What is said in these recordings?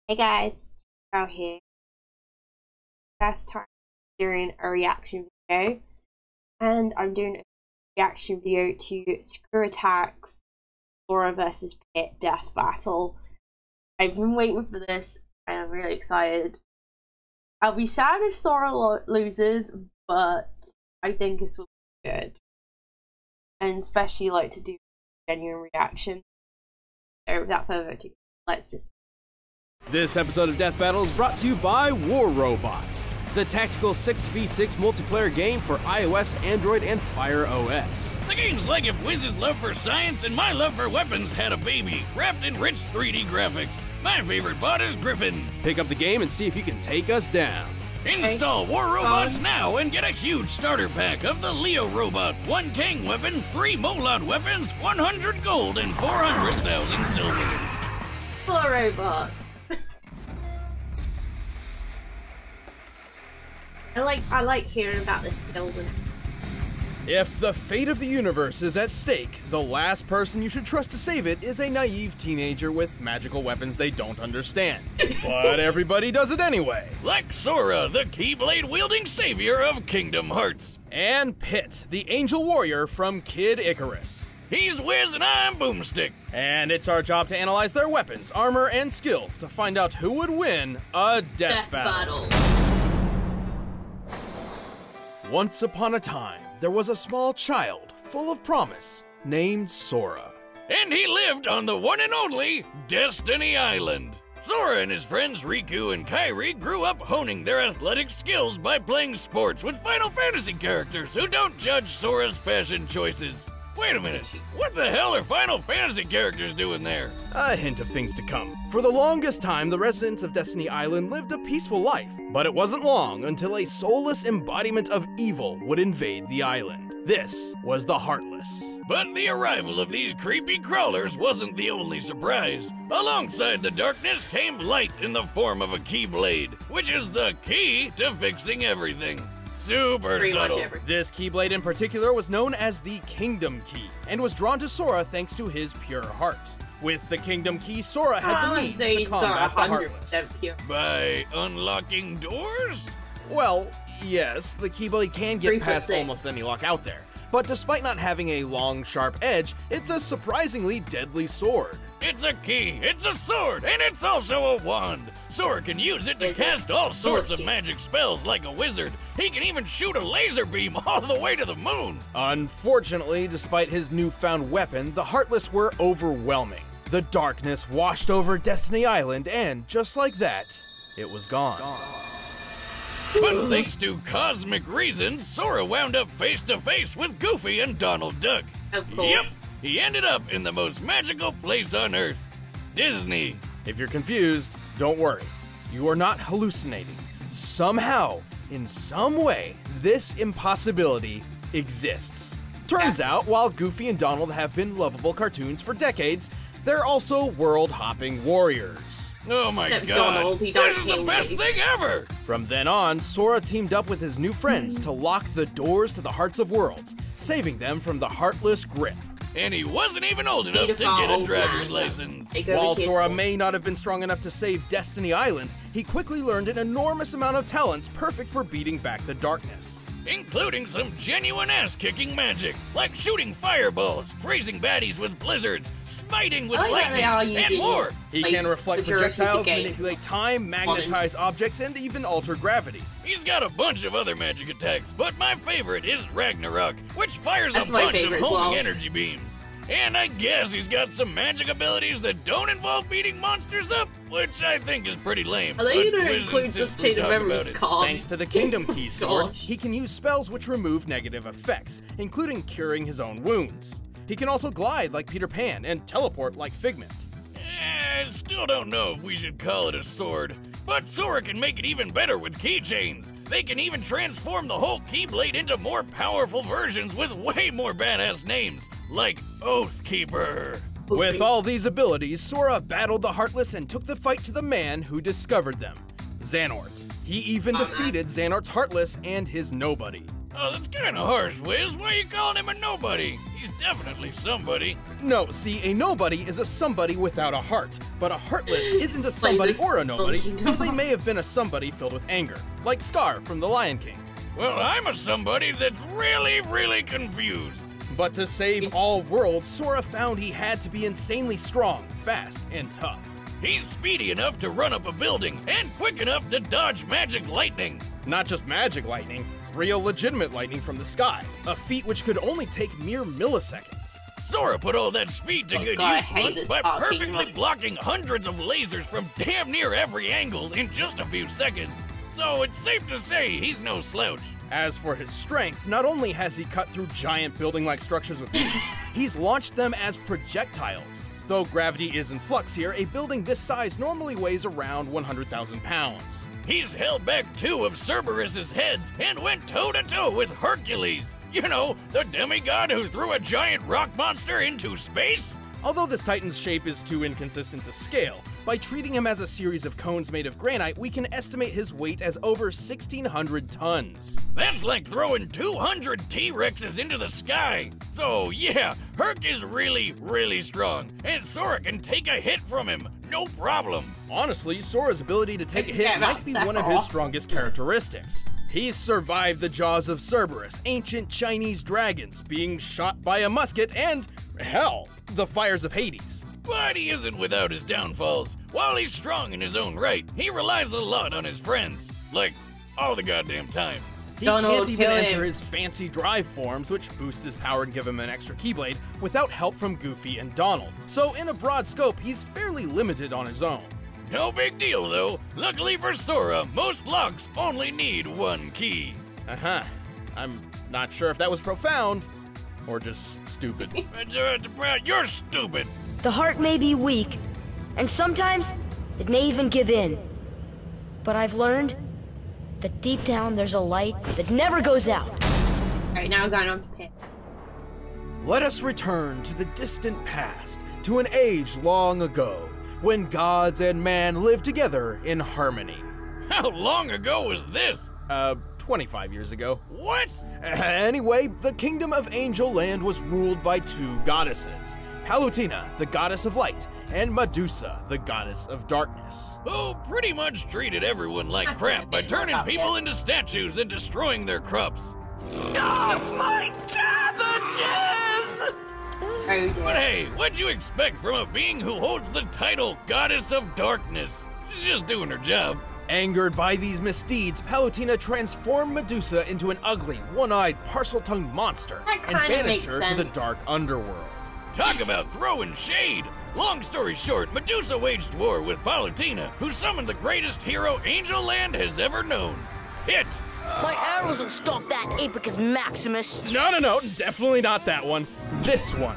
Hey guys, out here. First time doing a reaction video, and I'm doing a reaction video to Screw Attack's Sora vs. Pit Death Battle. I've been waiting for this, and I'm really excited. I'll be sad if Sora loses, but I think this will be good, and especially like to do genuine reaction. So without further ado, let's just. This episode of Death Battle is brought to you by War Robots, the tactical 6v6 multiplayer game for iOS, Android, and Fire OS. The game's like if Wiz's love for science and my love for weapons had a baby, wrapped in rich 3D graphics. My favorite bot is Griffin. Pick up the game and see if you can take us down. Install War Robots now and get a huge starter pack of the Leo Robot, 1 King weapon, 3 Molot weapons, 100 gold, and 400,000 silver. Full robot. I like hearing about this building. If the fate of the universe is at stake, the last person you should trust to save it is a naive teenager with magical weapons they don't understand. But everybody does it anyway. Like Sora, the Keyblade-wielding savior of Kingdom Hearts. And Pit, the angel warrior from Kid Icarus. He's Wiz and I'm Boomstick. And it's our job to analyze their weapons, armor, and skills to find out who would win a death battle. Once upon a time, there was a small child full of promise named Sora. And he lived on the one and only Destiny Island. Sora and his friends Riku and Kairi grew up honing their athletic skills by playing sports with Final Fantasy characters who don't judge Sora's fashion choices. Wait a minute, what the hell are Final Fantasy characters doing there? A hint of things to come. For the longest time, the residents of Destiny Island lived a peaceful life, but it wasn't long until a soulless embodiment of evil would invade the island. This was the Heartless. But the arrival of these creepy crawlers wasn't the only surprise. Alongside the darkness came light in the form of a Keyblade, which is the key to fixing everything. Super subtle. This Keyblade in particular was known as the Kingdom Key, and was drawn to Sora thanks to his pure heart. With the Kingdom Key, Sora had the means to combat the Heartless. By unlocking doors? Well, yes, the Keyblade can get past almost any lock out there. But despite not having a long, sharp edge, it's a surprisingly deadly sword. It's a key, it's a sword, and it's also a wand. Sora can use it to cast all sorts of magic spells like a wizard. He can even shoot a laser beam all the way to the moon. Unfortunately, despite his newfound weapon, the Heartless were overwhelming. The darkness washed over Destiny Island, and just like that, it was gone. But thanks to cosmic reasons, Sora wound up face to face with Goofy and Donald Duck. Yep, he ended up in the most magical place on Earth, Disney. If you're confused, don't worry. You are not hallucinating. Somehow, in some way, this impossibility exists. Turns out, while Goofy and Donald have been lovable cartoons for decades, they're also world-hopping warriors. Oh my god, this is the best thing ever! From then on, Sora teamed up with his new friends to lock the doors to the Hearts of Worlds, saving them from the Heartless grip. And he wasn't even old enough to get a driver's license. While Sora may not have been strong enough to save Destiny Island, he quickly learned an enormous amount of talents perfect for beating back the darkness. Including some genuine ass-kicking magic, like shooting fireballs, freezing baddies with blizzards, smiting with lightning, and more. He can reflect projectiles, manipulate time, magnetize objects, and even alter gravity. He's got a bunch of other magic attacks, but my favorite is Ragnarok, which fires a bunch of homing energy beams. And I guess he's got some magic abilities that don't involve beating monsters up, which I think is pretty lame. Are they gonna include this chain of memories card? Thanks to the Kingdom Key sword, he can use spells which remove negative effects, including curing his own wounds. He can also glide like Peter Pan and teleport like Figment. I still don't know if we should call it a sword, but Sora can make it even better with keychains. They can even transform the whole Keyblade into more powerful versions with way more badass names, like Oathkeeper. With all these abilities, Sora battled the Heartless and took the fight to the man who discovered them, Xehanort. He even defeated Xehanort's Heartless and his Nobody. Oh, that's kinda harsh, Wiz. Why are you calling him a nobody? He's definitely somebody. No, see, a nobody is a somebody without a heart, but a heartless isn't a somebody or a nobody, though they may have been a somebody filled with anger, like Scar from The Lion King. Well, I'm a somebody that's really, really confused. But to save all worlds, Sora found he had to be insanely strong, fast, and tough. He's speedy enough to run up a building and quick enough to dodge magic lightning. Not just magic lightning, real legitimate lightning from the sky, a feat which could only take mere milliseconds. Sora put all that speed to good God, I use hate once this by part being perfectly much- blocking hundreds of lasers from damn near every angle in just a few seconds. So it's safe to say he's no slouch. As for his strength, not only has he cut through giant building-like structures with ease, he's launched them as projectiles. Though gravity is in flux here, a building this size normally weighs around 100,000 pounds. He's held back 2 of Cerberus's heads and went toe-to-toe with Hercules. You know, the demigod who threw a giant rock monster into space? Although this Titan's shape is too inconsistent to scale, by treating him as a series of cones made of granite, we can estimate his weight as over 1,600 tons. That's like throwing 200 T-Rexes into the sky. So yeah, Herc is really, really strong, and Sora can take a hit from him, no problem. Honestly, Sora's ability to take a hit Yeah, might be one of his strongest characteristics. He's survived the jaws of Cerberus, ancient Chinese dragons, being shot by a musket, and, hell, the fires of Hades. But he isn't without his downfalls. While he's strong in his own right, he relies a lot on his friends. Like, all the goddamn time. He Donald, can't even kill enter him. his fancy drive forms, which boost his power and give him an extra Keyblade, without help from Goofy and Donald. So in a broad scope, he's fairly limited on his own. No big deal, though. Luckily for Sora, most locks only need 1 key. I'm not sure if that was profound, or just stupid. You're stupid. The heart may be weak, and sometimes it may even give in. But I've learned that deep down there's a light that never goes out. Alright, now we're going on to Pit. Let us return to the distant past, to an age long ago, when gods and man lived together in harmony. How long ago was this? 25 years ago. What? Anyway, the kingdom of Angel Land was ruled by 2 goddesses. Palutena, the goddess of light, and Medusa, the goddess of darkness. Who pretty much treated everyone like That's crap a by bit turning about people it. into statues and destroying their crops. Oh dear. But hey, what'd you expect from a being who holds the title Goddess of Darkness? She's just doing her job. Angered by these misdeeds, Palutena transformed Medusa into an ugly, one-eyed, parcel-tongued monster That and kinda banished makes her to the sense. dark underworld. Talk about throwing shade! Long story short, Medusa waged war with Palutena, who summoned the greatest hero Angel Land has ever known. Hit! My arrows will stop that Apicus Maximus. No, definitely not that one. This one.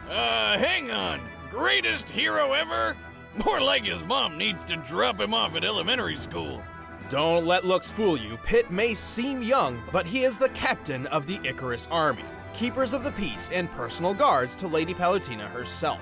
Hang on. Greatest hero ever? More like his mom needs to drop him off at elementary school. Don't let looks fool you. Pitt may seem young, but he is the captain of the Icarus Army, keepers of the peace and personal guards to Lady Palutena herself.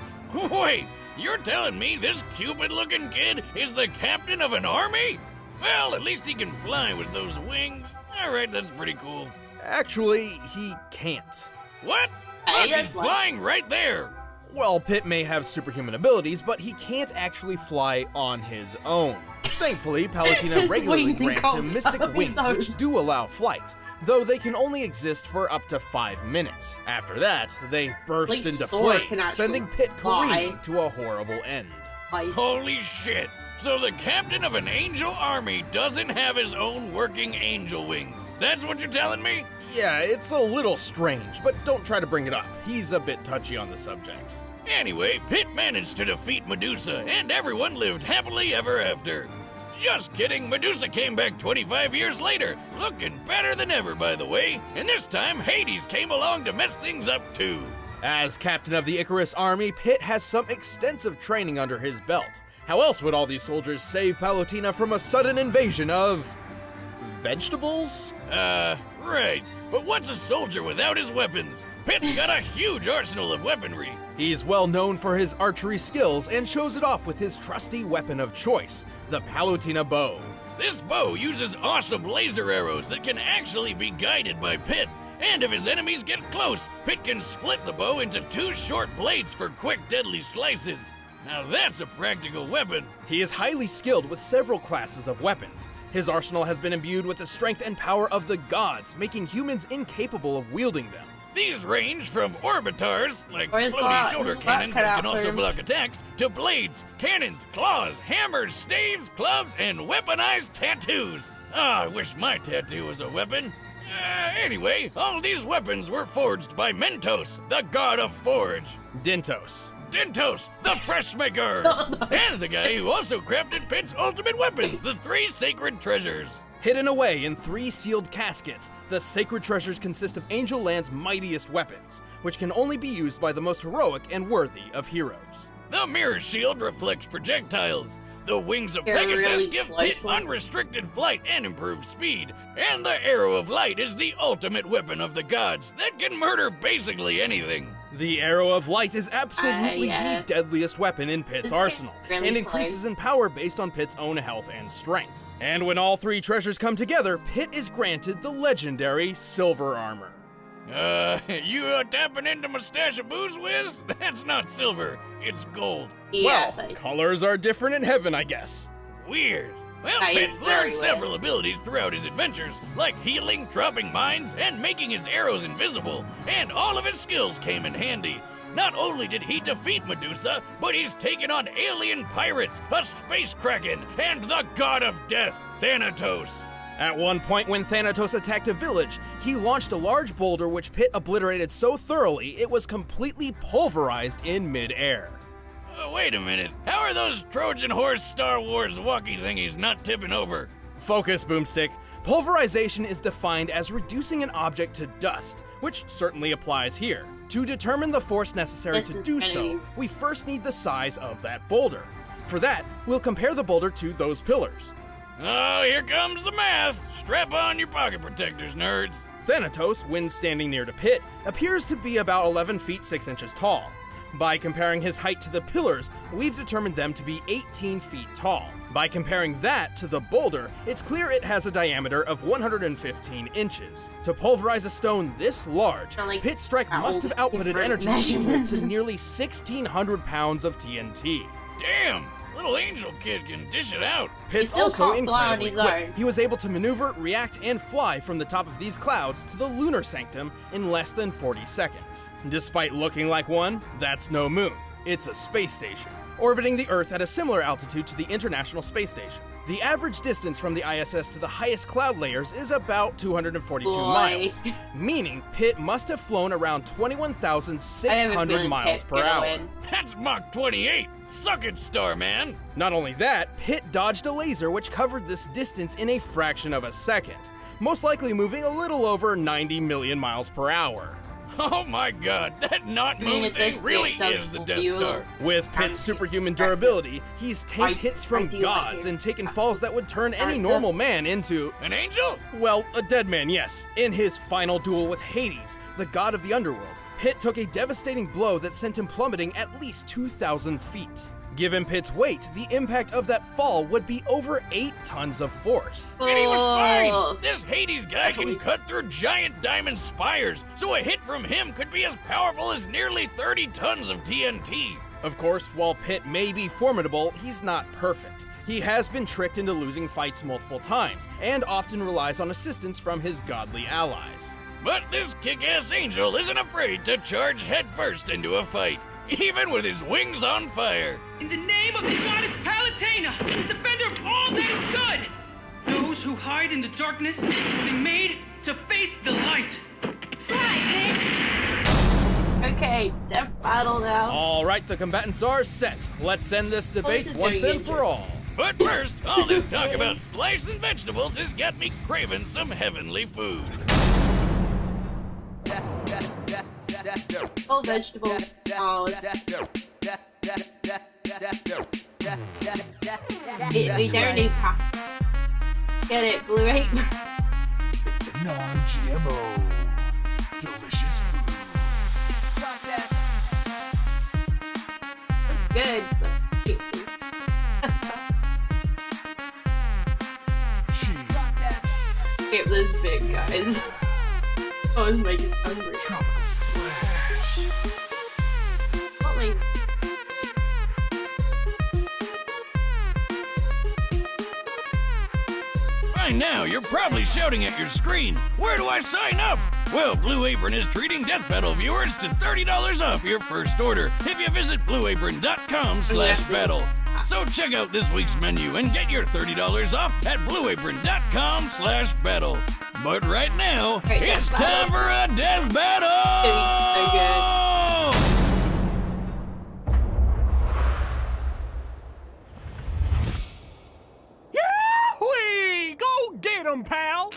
Wait, you're telling me this Cupid-looking kid is the captain of an army? Well, at least he can fly with those wings. Alright, that's pretty cool. Actually, he can't. What? Hey, Look, that's he's like- flying right there. Well, Pitt may have superhuman abilities, but he can't actually fly on his own. Thankfully, Palutena His regularly wings grants him can't mystic fly on his wings, own. which do allow flight, though they can only exist for up to 5 minutes. After that, they burst Like into Sora can flames, actually sending Pitt fly. careening to a horrible end. Holy shit. So the captain of an angel army doesn't have his own working angel wings. That's what you're telling me? Yeah, it's a little strange, but don't try to bring it up. He's a bit touchy on the subject. Anyway, Pitt managed to defeat Medusa, and everyone lived happily ever after. Just kidding, Medusa came back 25 years later, looking better than ever, by the way, and this time Hades came along to mess things up too. As captain of the Icarus Army, Pitt has some extensive training under his belt. How else would all these soldiers save Palutena from a sudden invasion of vegetables? Right. But what's a soldier without his weapons? Pitt's got a huge arsenal of weaponry. He's well known for his archery skills and shows it off with his trusty weapon of choice, the Palutena bow. This bow uses awesome laser arrows that can actually be guided by Pit. And if his enemies get close, Pit can split the bow into 2 short blades for quick, deadly slices. Now that's a practical weapon. He is highly skilled with several classes of weapons. His arsenal has been imbued with the strength and power of the gods, making humans incapable of wielding them. These range from orbitars, like Where's floaty that? shoulder That cannons cut that out can for also him. block attacks, to blades, cannons, claws, hammers, staves, clubs, and weaponized tattoos. Ah, I wish my tattoo was a weapon. Anyway, all these weapons were forged by Mentos, the god of forge. Dintos. Dintos, the fresh maker! And the guy who also crafted Pit's ultimate weapons, the 3 sacred treasures. Hidden away in 3 sealed caskets, the sacred treasures consist of Angel Land's mightiest weapons, which can only be used by the most heroic and worthy of heroes. The mirror shield reflects projectiles. The wings of You're Pegasus really give close Pit one. unrestricted flight and improved speed. And the arrow of light is the ultimate weapon of the gods that can murder basically anything. The Arrow of Light is absolutely yeah. the deadliest weapon in Pit's arsenal, Really and increases in power based on Pit's own health and strength. And when all 3 treasures come together, Pit is granted the legendary Silver Armor. You tapping into my stash of booze, Wiz? That's not silver, it's gold. Yes, Well, colors are different in heaven, I guess. Weird. Well, That Pit's is very learned weird. several abilities throughout his adventures, like healing, dropping mines, and making his arrows invisible. And all of his skills came in handy. Not only did he defeat Medusa, but he's taken on alien pirates, a space kraken, and the god of death, Thanatos. At one point when Thanatos attacked a village, he launched a large boulder which Pit obliterated so thoroughly it was completely pulverized in mid-air. Wait a minute. How are those Trojan horse Star Wars walkie thingies not tipping over? Focus, Boomstick. Pulverization is defined as reducing an object to dust, which certainly applies here. To determine the force necessary This to is do funny. so, we first need the size of that boulder. For that, we'll compare the boulder to those pillars. Oh, here comes the math. Strap on your pocket protectors, nerds. Thanatos, when standing near to Pit, appears to be about 11 feet 6 inches tall. By comparing his height to the pillars, we've determined them to be 18 feet tall. By comparing that to the boulder, it's clear it has a diameter of 115 inches. To pulverize a stone this large, Sound like Pit's strike must have outputted different energy measurements. to nearly 1,600 pounds of TNT. Damn, little angel kid can dish it out. Pit's still also can't fly on incredibly his quick. own. He was able to maneuver, react, and fly from the top of these clouds to the lunar sanctum in less than 40 seconds. Despite looking like one, that's no moon. It's a space station, orbiting the Earth at a similar altitude to the International Space Station. The average distance from the ISS to the highest cloud layers is about 242 Boy. miles, meaning Pitt must have flown around I have a 21,600 feeling miles Pitt's per gonna hour. win. That's Mach 28. Suck it, Starman. Not only that, Pitt dodged a laser which covered this distance in a fraction of a second, most likely moving a little over 90 million miles per hour. Oh my god, that not mean, moon if this thing really bit does is the full Death view- Star. With Pitt's superhuman durability, he's tanked hits I from do like gods it. and taken falls that would turn any Kinda. normal man into, An angel? well, a dead man, yes. In his final duel with Hades, the god of the underworld, Pitt took a devastating blow that sent him plummeting at least 2,000 feet. Given Pitt's weight, the impact of that fall would be over 8 tons of force. And he was Oh. fine! This Hades guy can cut through giant diamond spires, so a hit from him could be as powerful as nearly 30 tons of TNT. Of course, while Pitt may be formidable, he's not perfect. He has been tricked into losing fights multiple times, and often relies on assistance from his godly allies. But this kick-ass angel isn't afraid to charge headfirst into a fight, even with his wings on fire. In the name of the goddess Palutena, defender of all that is good, those who hide in the darkness will be made to face the light. Okay, death battle now. All right, the combatants are set. Let's end this debate is once doing and it. for all. But first, all this talk about slicing vegetables has got me craving some heavenly food. Full vegetables. Oh, we don't need pasta. Get it, Blue 8. Non-GMO. Delicious food. Good. But skip this bit, guys. Oh, it's making me hungry. Tropical splash. Not my... By now, you're probably shouting at your screen, where do I sign up? Well, Blue Apron is treating Deathbattle viewers to $30 off your first order if you visit blueapron.com/battle. So check out this week's menu and get your $30 off at blueapron.com/battle. But right now, it's time for a death battle! So good. Yahweh! Go get him, pal!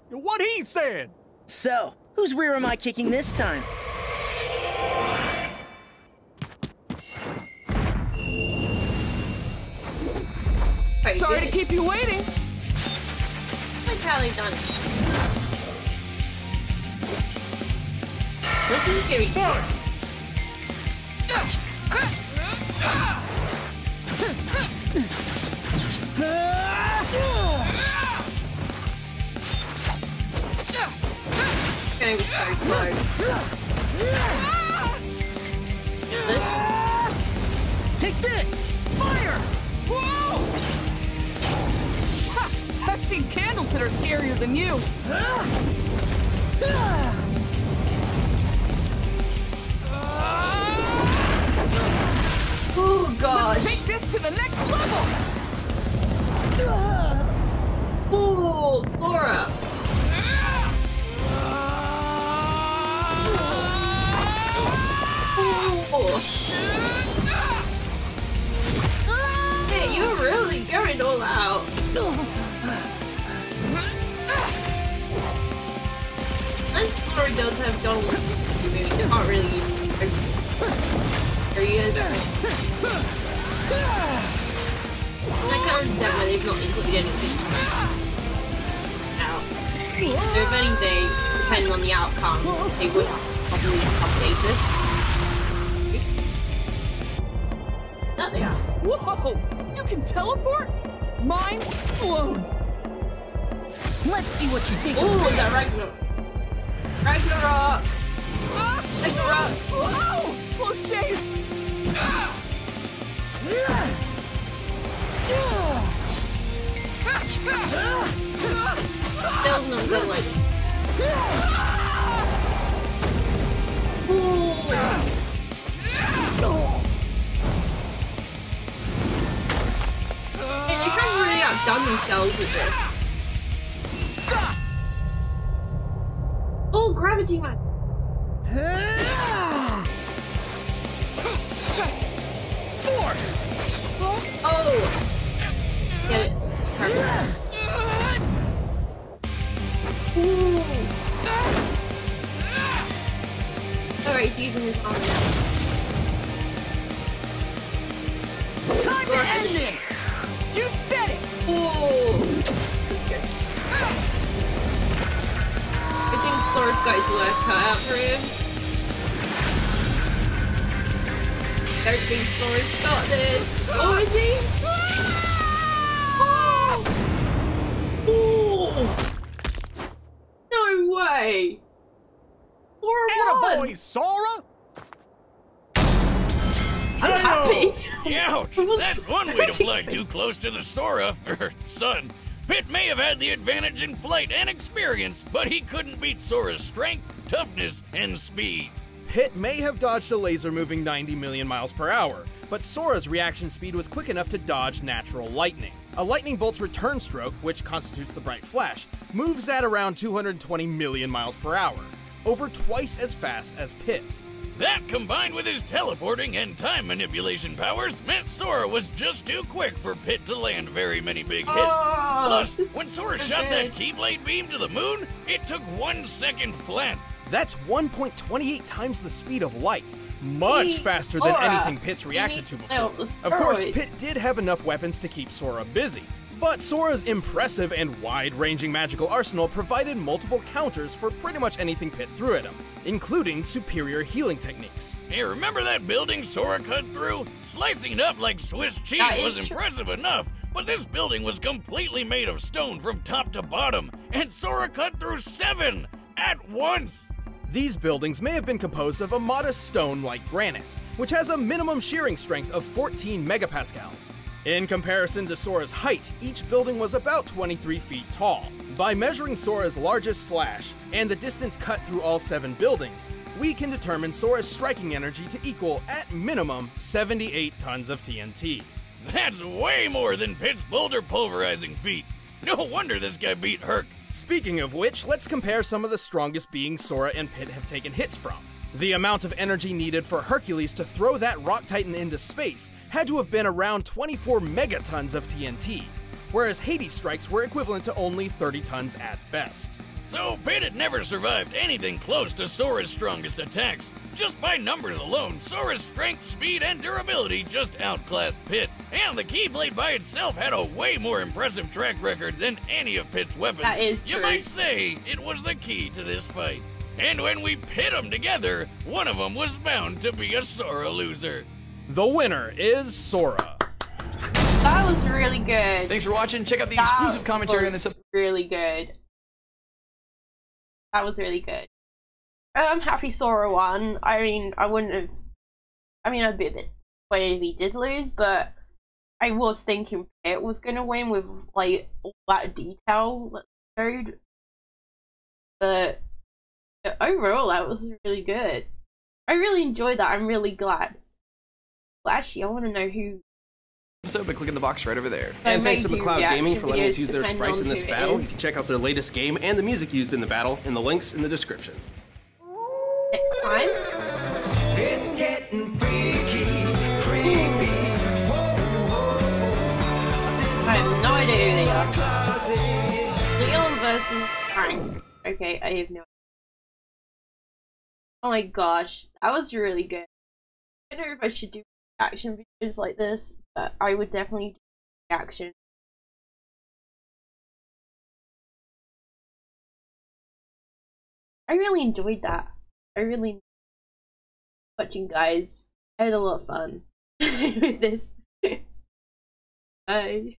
What he said? So, whose rear am I kicking this time? Wait, Sorry to keep you waiting. Like how they've done it. This is gonna be fun. It's gonna be so close. This? Take this! Fire! Whoa! Ha! I've seen candles that are scarier than you. Oh god. Let's take this to the next level. Oh, Sora. Oh. Yeah, you're really going all out. And Sora does have Donald. Maybe it's not really areas. I can understand why they've not included any features out. So if anything, depending on the outcome, they would probably update this. There they are. Whoa! You can teleport? Mind blown. Let's see what you think. Oh, is that Ragnarok? Ragnarok! Ah! Ragnarok! Whoa! Close shave! That was not good, like. Hey, they kind of really outdone themselves with this. Stop! Oh, gravity man! Force! Oh! Get it. Perfect. Ooh! Alright, he's using his armor now. Time to end this! You said it! Ooh! I think Sora's got his work cut out for him. I don't think Sora's got this. Oh, is he? Oh! No way! Sora won! Attaboy, Sora! I'm happy. Ouch! It was That's one way to fly crazy. too close to the Sora, sun. Pitt may have had the advantage in flight and experience, but he couldn't beat Sora's strength, toughness, and speed. Pitt may have dodged a laser moving 90 million miles per hour, but Sora's reaction speed was quick enough to dodge natural lightning. A lightning bolt's return stroke, which constitutes the bright flash, moves at around 220 million miles per hour, over twice as fast as Pitt's. That, combined with his teleporting and time manipulation powers, meant Sora was just too quick for Pitt to land very many big hits. Oh, Plus, when Sora shot good. that Keyblade beam to the moon, it took 1 second flat. That's 1.28 times the speed of light, much faster than Sora, anything Pitt's reacted to before. Of course, Pitt did have enough weapons to keep Sora busy, but Sora's impressive and wide-ranging magical arsenal provided multiple counters for pretty much anything Pitt threw at him, including superior healing techniques. Hey, remember that building Sora cut through? Slicing it up like Swiss cheese That is was true. impressive enough, But this building was completely made of stone from top to bottom, and Sora cut through 7 at once! These buildings may have been composed of a modest stone like granite, which has a minimum shearing strength of 14 megapascals. In comparison to Sora's height, each building was about 23 feet tall. By measuring Sora's largest slash and the distance cut through all 7 buildings, we can determine Sora's striking energy to equal, at minimum, 78 tons of TNT. That's way more than Pit's boulder pulverizing feat. No wonder this guy beat Herc. Speaking of which, let's compare some of the strongest beings Sora and Pit have taken hits from. The amount of energy needed for Hercules to throw that rock titan into space had to have been around 24 megatons of TNT, whereas Hades strikes were equivalent to only 30 tons at best. So Pit had never survived anything close to Sora's strongest attacks. Just by numbers alone, Sora's strength, speed, and durability just outclassed Pit. And the Keyblade by itself had a way more impressive track record than any of Pit's weapons. That is true. You might say it was the key to this fight. And when we pit them together, one of them was bound to be a Sora loser. The winner is Sora. That was really good. Thanks for watching. Check out the exclusive commentary on this episode. Really good. That was really good. I'm happy Sora won. I mean, I wouldn't have. I mean, I'd be a bit disappointed if he did lose, but I was thinking Pit was gonna win with like all that detail that showed. But overall, that was really good. I really enjoyed that. I'm really glad. Well, actually, I want to know who. Episode by clicking the box right over there. And thanks to McLeod Gaming for letting us use their depending sprites on in this who it battle. is. You can check out their latest game and the music used in the battle in the links in the description. Next time. It's getting freaky, creepy. I have no idea who they are. Leon versus Frank. Okay, I have no idea. Oh my gosh, that was really good. I don't know if I should do action videos like this, but I would definitely do action. I really enjoyed that. I really watching, guys. I had a lot of fun with this. Bye.